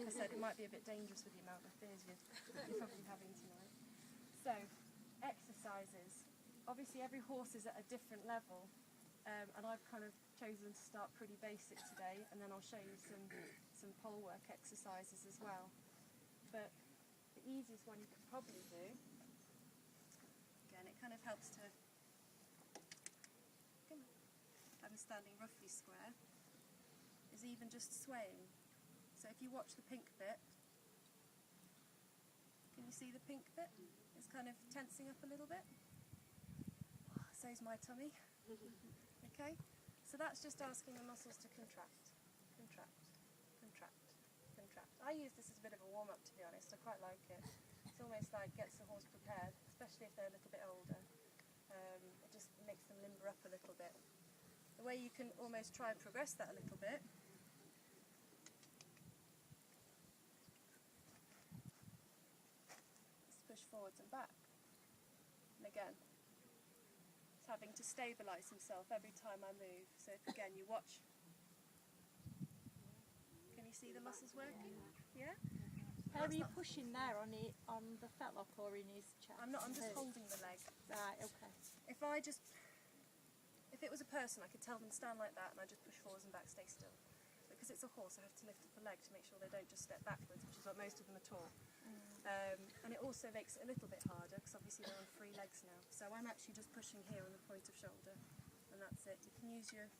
I said, it might be a bit dangerous with the amount of beers you're probably having tonight. So, exercises. Obviously every horse is at a different level, and I've kind of chosen to start pretty basic today, and then I'll show you some pole work exercises as well. But the easiest one you could probably do, again, it kind of helps to have him standing roughly square, is even just swaying. So if you watch the pink bit, can you see the pink bit? It's kind of tensing up a little bit. So's my tummy. Okay, so that's just asking the muscles to contract, contract, contract, contract. I use this as a bit of a warm-up, to be honest. I quite like it. It's almost like gets the horse prepared, especially if they're a little bit older. It just makes them limber up a little bit. The way you can almost try and progress that a little bit is push forwards and back. And again, it's having to stabilise himself every time I move. So if again you watch, can you see the muscles working? Yeah? How are you pushing there on the fetlock or in his chest? I'm just holding the leg. Right, okay. If it was a person, I could tell them stand like that and I just push forwards and back, stay still. Because it's a horse, I have to lift up the leg to make sure they don't just step backwards, which is what most of them are taught. And it also makes it a little bit harder because obviously they're on free legs now. So I'm actually just pushing here on the point of shoulder, and that's it. You can use your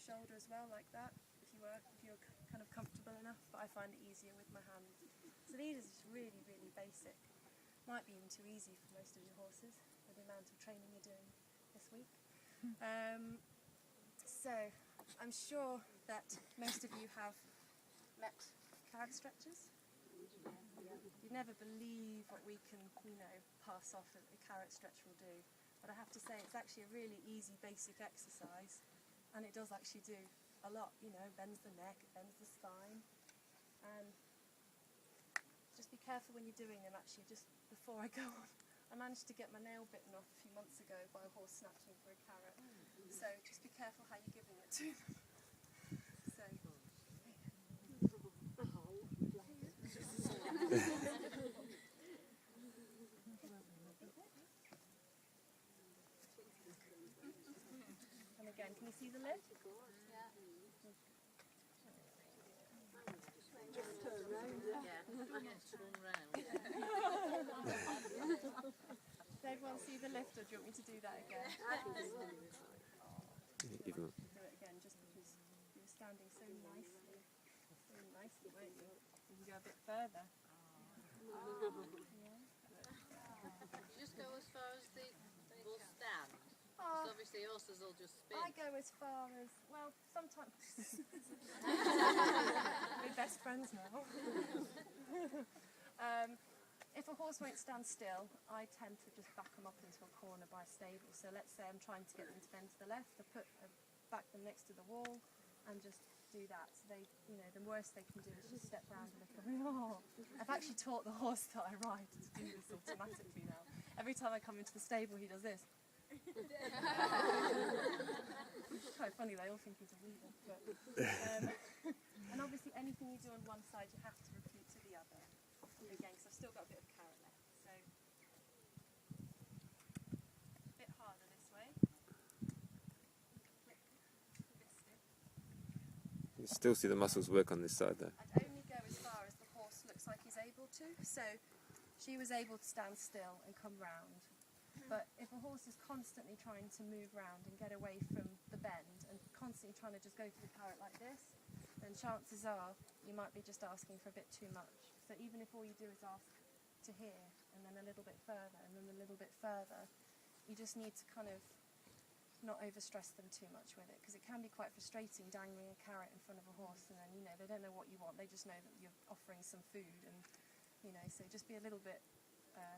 shoulder as well, like that, if you're kind of comfortable enough. But I find it easier with my hands. So these are just really, really basic. Might be even too easy for most of your horses with the amount of training you're doing this week. So I'm sure that most of you have met carrot stretchers. You'd never believe what we can, pass off a carrot stretch will do. But I have to say it's actually a really easy, basic exercise, and it does actually do a lot. Bends the neck, it bends the spine, and just be careful when you're doing them. Actually, just before I go on, I managed to get my nail bitten off a few months ago by a horse snatching for a carrot. So just be careful how you're giving it to them. So. And again, can you see the lid? Yeah. Just turn round, Yeah, turn round. Does everyone see the lift, or do you want me to do that again? Even Do it again, just because you were standing so nicely, weren't you? You can go a bit further. Yeah. Just go as far as the will stand. Oh, Because obviously horses will just spin. I go as far as, well, sometimes. We're best friends now. If a horse won't stand still, I tend to just back them up into a corner by a stable. So let's say I'm trying to get them to bend to the left, I back them next to the wall and just do that. So they, the worst they can do is just step round a little. I've actually taught the horse that I ride to do this automatically now. Every time I come into the stable, he does this. It's quite funny, they all think he's a weaver. But, and obviously anything you do on one side, you have to repeat to the other. Again, because I've still got a bit of carrot left. So, a bit harder this way. Flick this stick. you still see the muscles work on this side though. I'd only go as far as the horse looks like he's able to. So she was able to stand still and come round. But if a horse is constantly trying to move round and get away from the bend and constantly trying to just go for the carrot like this, then chances are you might be just asking for a bit too much. So even if all you do is ask to here and then a little bit further and then a little bit further, you just need to kind of not overstress them too much with it, because it can be quite frustrating dangling a carrot in front of a horse and then they don't know what you want, they just know that you're offering some food, and so just be a little bit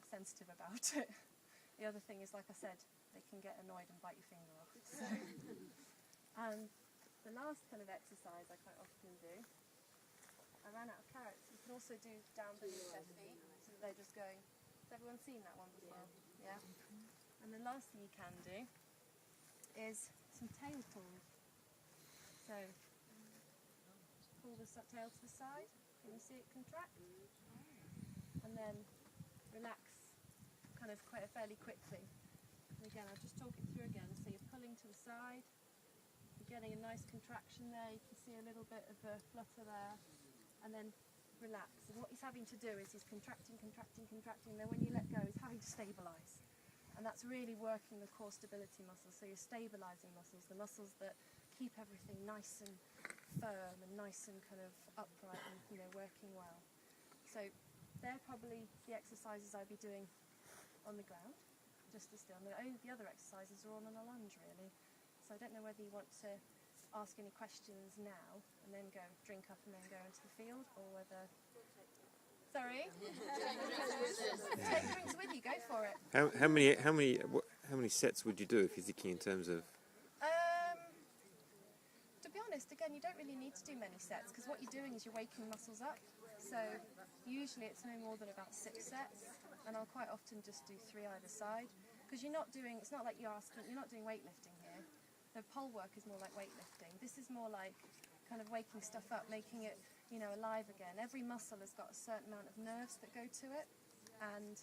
sensitive about it. The other thing is, like I said, they can get annoyed and bite your finger off. So, and the last kind of exercise I quite often do, I ran out of carrots. You can also do down beneath their feet, so they're just going. Has everyone seen that one before? Yeah. And the last thing you can do is some tail pulls. So pull the tail to the side. Can you see it contract? And then relax kind of quite fairly quickly. And again, I'll just talk it through again. So you're pulling to the side, you're getting a nice contraction there, you can see a little bit of a flutter there, and then relax. And what he's having to do is he's contracting, contracting, contracting, then when you let go, he's having to stabilise. And that's really working the core stability muscles. So you're stabilising muscles, the muscles that keep everything nice and firm and nice and kind of upright and, you know, working well. So they're probably the exercises I'd be doing on the ground, just as still. And the other exercises are all on a lunge, really. So I don't know whether you want to ask any questions now and then go drink up and then go into the field, or whether... Sorry? Take drinks with you, go for it. How many sets would you do if you're thinking in terms of? To be honest, again, you don't really need to do many sets, because what you're doing is you're waking muscles up. So usually it's no more than about 6 sets, and I'll quite often just do 3 either side, because you're not doing, it's not like you're not doing weightlifting here. The pole work is more like weightlifting. This is more like kind of waking stuff up, making it, you know, alive again. Every muscle has got a certain amount of nerves that go to it, and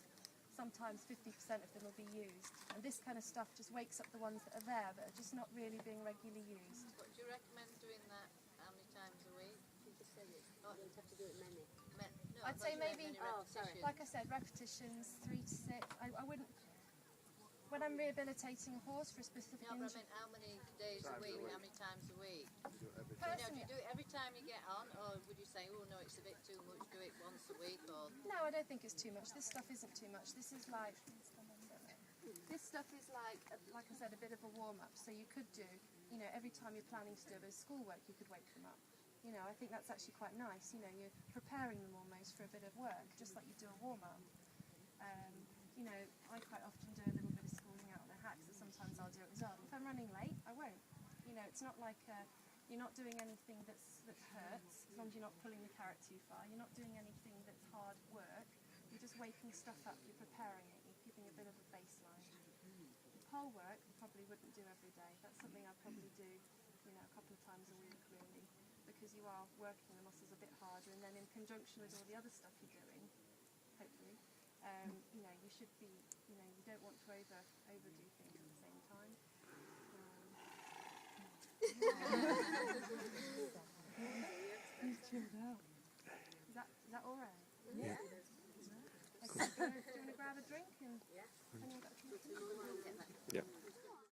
sometimes 50% of them will be used. And this kind of stuff just wakes up the ones that are there but are just not really being regularly used. But do you recommend doing that how many times a week? You just said it. You don't have to do it many. No, I'd say maybe, repetitions. like I said, repetitions, 3 to 6. I wouldn't, when I'm rehabilitating a horse for a specific No, but I injury, mean, how many days a week? How many times a week? You know, do personally, you do it every time you get on, or would you say, oh no, it's a bit too much, do it once a week, or... no, I don't think it's too much. This stuff isn't too much. This is like, like I said, a bit of a warm-up. So you could do, you know, every time you're planning to do a bit of schoolwork, you could wake them up. You know, I think that's actually quite nice. You know, you're preparing them almost for a bit of work, just like you do a warm-up. You know, I quite often do a little bit of schooling out on a hack, so sometimes I'll do it as well. If I'm running late, I won't. You know, it's not like you're not doing anything that hurts, as long as you're not pulling the carrot too far. You're not doing anything that's hard work. You're just waking stuff up, you're preparing it, you're keeping a bit of a baseline. The pole work I probably wouldn't do every day. That's something I'd probably do, you know, a couple of times a week, really, because you are working the muscles a bit harder, and then in conjunction with all the other stuff you're doing, hopefully, you know, you should be, you know, you don't want to overdo things at the same time. Is that all right? Yeah. Okay, do you want to grab a drink? And anyone got a drink? Yeah.